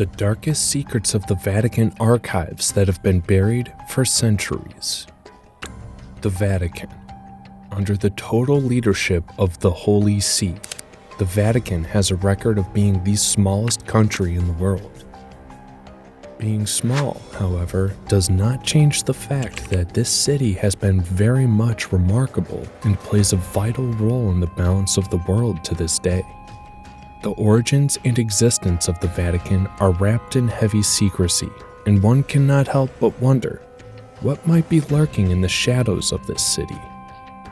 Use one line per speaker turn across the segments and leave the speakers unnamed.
the darkest secrets of the Vatican archives that have been buried for centuries. The Vatican. Under the total leadership of the Holy See, the Vatican has a record of being the smallest country in the world. Being small, however, does not change the fact that this city has been very much remarkable and plays a vital role in the balance of the world to this day. The origins and existence of the Vatican are wrapped in heavy secrecy, and one cannot help but wonder, what might be lurking in the shadows of this city?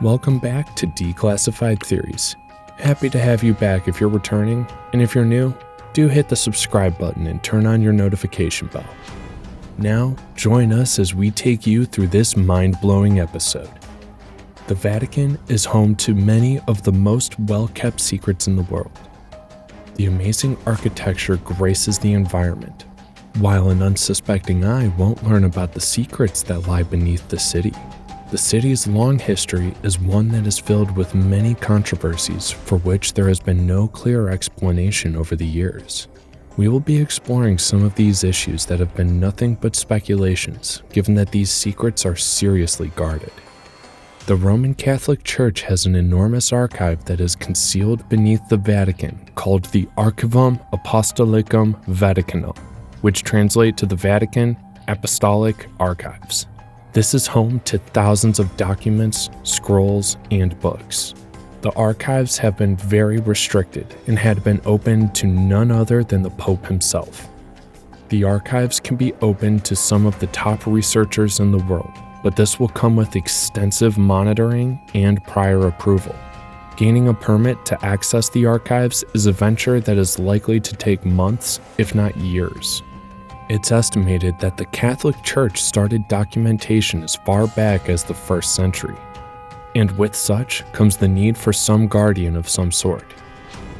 Welcome back to Declassified Theories. Happy to have you back if you're returning, and if you're new, do hit the subscribe button and turn on your notification bell. Now, join us as we take you through this mind-blowing episode. The Vatican is home to many of the most well-kept secrets in the world. The amazing architecture graces the environment, while an unsuspecting eye won't learn about the secrets that lie beneath the city. The city's long history is one that is filled with many controversies for which there has been no clear explanation over the years. We will be exploring some of these issues that have been nothing but speculations, given that these secrets are seriously guarded. The Roman Catholic Church has an enormous archive that is concealed beneath the Vatican called the Archivum Apostolicum Vaticanum, which translate to the Vatican Apostolic Archives. This is home to thousands of documents, scrolls, and books. The archives have been very restricted and had been opened to none other than the Pope himself. The archives can be opened to some of the top researchers in the world, but this will come with extensive monitoring and prior approval. Gaining a permit to access the archives is a venture that is likely to take months, if not years. It's estimated that the Catholic Church started documentation as far back as the 1st century, and with such comes the need for some guardian of some sort.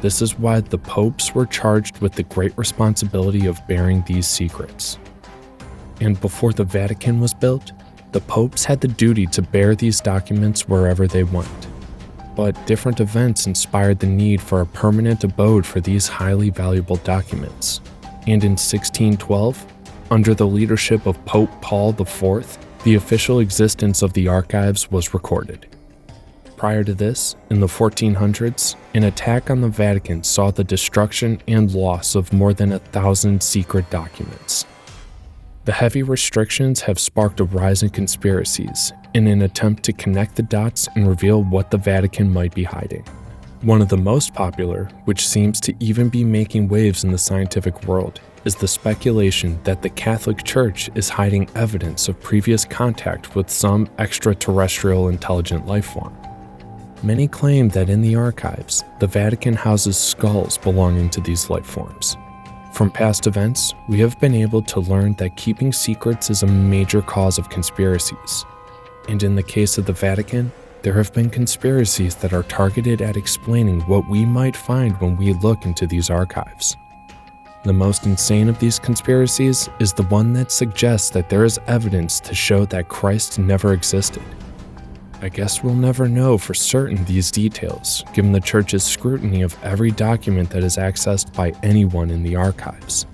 This is why the popes were charged with the great responsibility of bearing these secrets. And before the Vatican was built, the popes had the duty to bear these documents wherever they went. But different events inspired the need for a permanent abode for these highly valuable documents. And in 1612, under the leadership of Pope Paul IV, the official existence of the archives was recorded. Prior to this, in the 1400s, an attack on the Vatican saw the destruction and loss of more than 1,000 secret documents. The heavy restrictions have sparked a rise in conspiracies in an attempt to connect the dots and reveal what the Vatican might be hiding. One of the most popular, which seems to even be making waves in the scientific world, is the speculation that the Catholic Church is hiding evidence of previous contact with some extraterrestrial intelligent life form. Many claim that in the archives, the Vatican houses skulls belonging to these life forms. From past events, we have been able to learn that keeping secrets is a major cause of conspiracies. And in the case of the Vatican, there have been conspiracies that are targeted at explaining what we might find when we look into these archives. The most insane of these conspiracies is the one that suggests that there is evidence to show that Christ never existed. I guess we'll never know for certain these details, given the Church's scrutiny of every document that is accessed by anyone in the archives.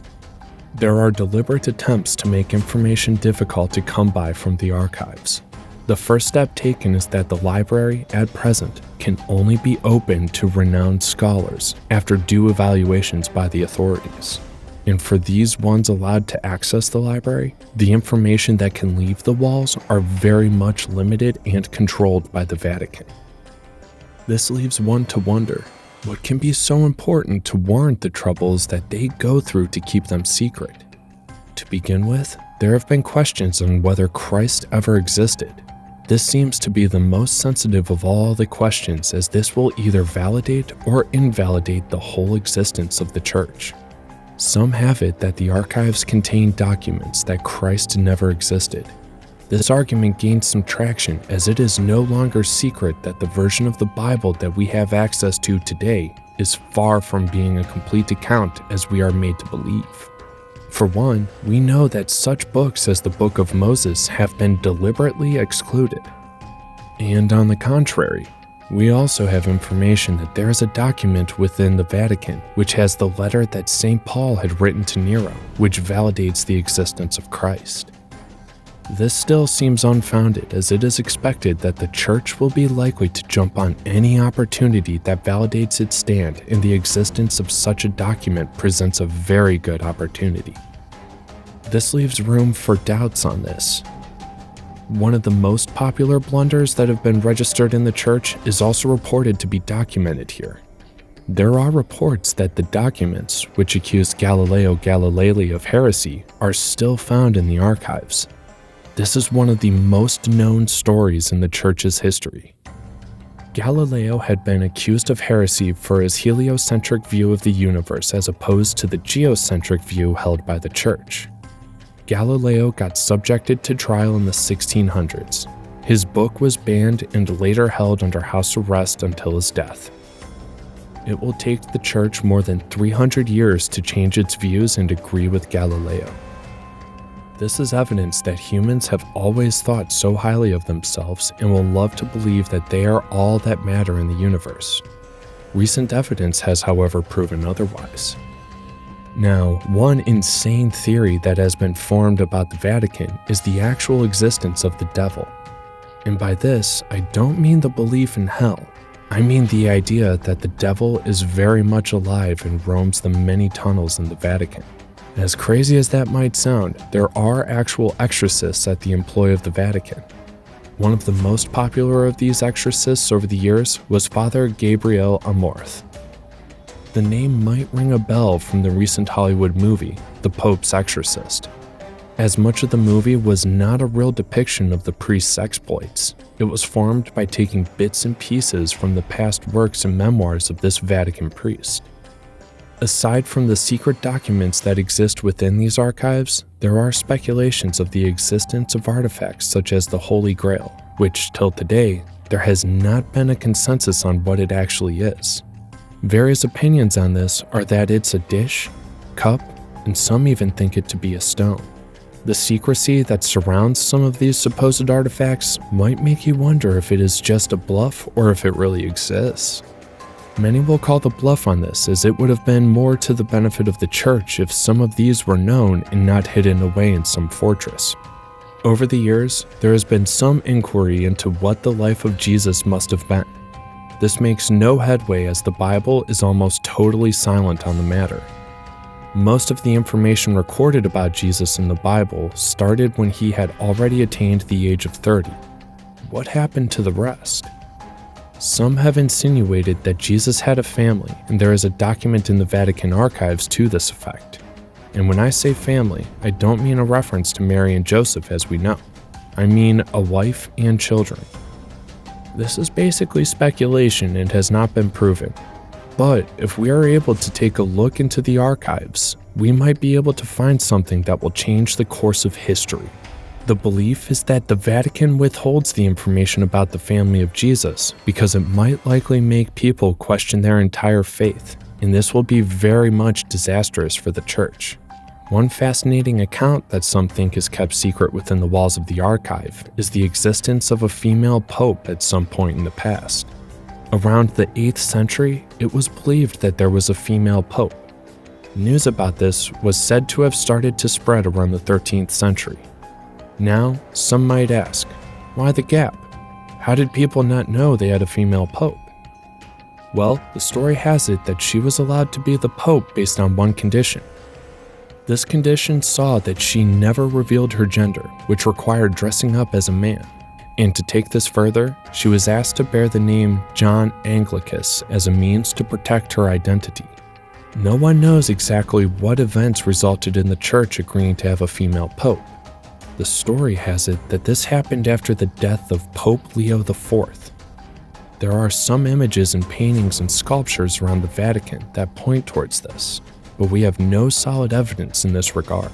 There are deliberate attempts to make information difficult to come by from the archives. The first step taken is that the library, at present, can only be opened to renowned scholars after due evaluations by the authorities. And for these ones allowed to access the library, the information that can leave the walls are very much limited and controlled by the Vatican. This leaves one to wonder, what can be so important to warrant the troubles that they go through to keep them secret? To begin with, there have been questions on whether Christ ever existed. This seems to be the most sensitive of all the questions, as this will either validate or invalidate the whole existence of the Church. Some have it that the archives contain documents that Christ never existed. This argument gains some traction as it is no longer secret that the version of the Bible that we have access to today is far from being a complete account as we are made to believe. For one, we know that such books as the Book of Moses have been deliberately excluded. And on the contrary, We also have information that there is a document within the Vatican which has the letter that St. Paul had written to Nero, which validates the existence of Christ. This still seems unfounded, as it is expected that the Church will be likely to jump on any opportunity that validates its stand, and the existence of such a document presents a very good opportunity. This leaves room for doubts on this. One of the most popular blunders that have been registered in the Church is also reported to be documented here. There are reports that the documents, which accuse Galileo Galilei of heresy, are still found in the archives. This is one of the most known stories in the Church's history. Galileo had been accused of heresy for his heliocentric view of the universe as opposed to the geocentric view held by the Church. Galileo got subjected to trial in the 1600s. His book was banned and later held under house arrest until his death. It will take the Church more than 300 years to change its views and agree with Galileo. This is evidence that humans have always thought so highly of themselves and will love to believe that they are all that matter in the universe. Recent evidence has, however, proven otherwise. Now, one insane theory that has been formed about the Vatican is the actual existence of the devil. And by this, I don't mean the belief in hell. I mean the idea that the devil is very much alive and roams the many tunnels in the Vatican. As crazy as that might sound, there are actual exorcists at the employ of the Vatican. One of the most popular of these exorcists over the years was Father Gabriel Amorth. The name might ring a bell from the recent Hollywood movie, The Pope's Exorcist. As much of the movie was not a real depiction of the priest's exploits, it was formed by taking bits and pieces from the past works and memoirs of this Vatican priest. Aside from the secret documents that exist within these archives, there are speculations of the existence of artifacts such as the Holy Grail, which, till today, there has not been a consensus on what it actually is. Various opinions on this are that it's a dish, cup, and some even think it to be a stone. The secrecy that surrounds some of these supposed artifacts might make you wonder if it is just a bluff or if it really exists. Many will call the bluff on this, as it would have been more to the benefit of the Church if some of these were known and not hidden away in some fortress. Over the years, there has been some inquiry into what the life of Jesus must have been. This makes no headway, as the Bible is almost totally silent on the matter. Most of the information recorded about Jesus in the Bible started when he had already attained the age of 30. What happened to the rest? Some have insinuated that Jesus had a family, and there is a document in the Vatican archives to this effect. And when I say family, I don't mean a reference to Mary and Joseph as we know. I mean a wife and children. This is basically speculation and has not been proven. But if we are able to take a look into the archives, we might be able to find something that will change the course of history. The belief is that the Vatican withholds the information about the family of Jesus because it might likely make people question their entire faith, and this will be very much disastrous for the Church. One fascinating account that some think is kept secret within the walls of the archive is the existence of a female pope at some point in the past. Around the 8th century, it was believed that there was a female pope. News about this was said to have started to spread around the 13th century. Now, some might ask, why the gap? How did people not know they had a female pope? Well, the story has it that she was allowed to be the pope based on one condition. This condition saw that she never revealed her gender, which required dressing up as a man. And to take this further, she was asked to bear the name John Anglicus as a means to protect her identity. No one knows exactly what events resulted in the Church agreeing to have a female pope. The story has it that this happened after the death of Pope Leo IV. There are some images and paintings and sculptures around the Vatican that point towards this, but we have no solid evidence in this regard.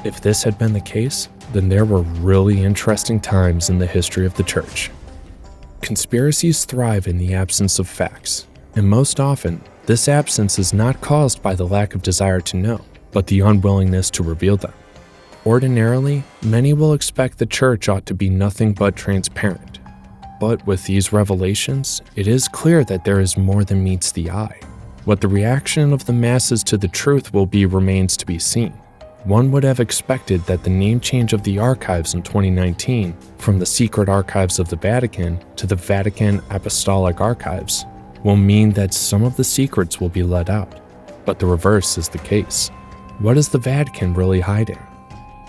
If this had been the case, then there were really interesting times in the history of the Church. Conspiracies thrive in the absence of facts, and most often, this absence is not caused by the lack of desire to know, but the unwillingness to reveal them. Ordinarily, many will expect the Church ought to be nothing but transparent. But with these revelations, it is clear that there is more than meets the eye. What the reaction of the masses to the truth will be remains to be seen. One would have expected that the name change of the archives in 2019 from the Secret Archives of the Vatican to the Vatican Apostolic Archives will mean that some of the secrets will be let out. But the reverse is the case. What is the Vatican really hiding?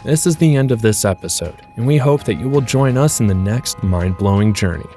This is the end of this episode, and we hope that you will join us in the next mind-blowing journey.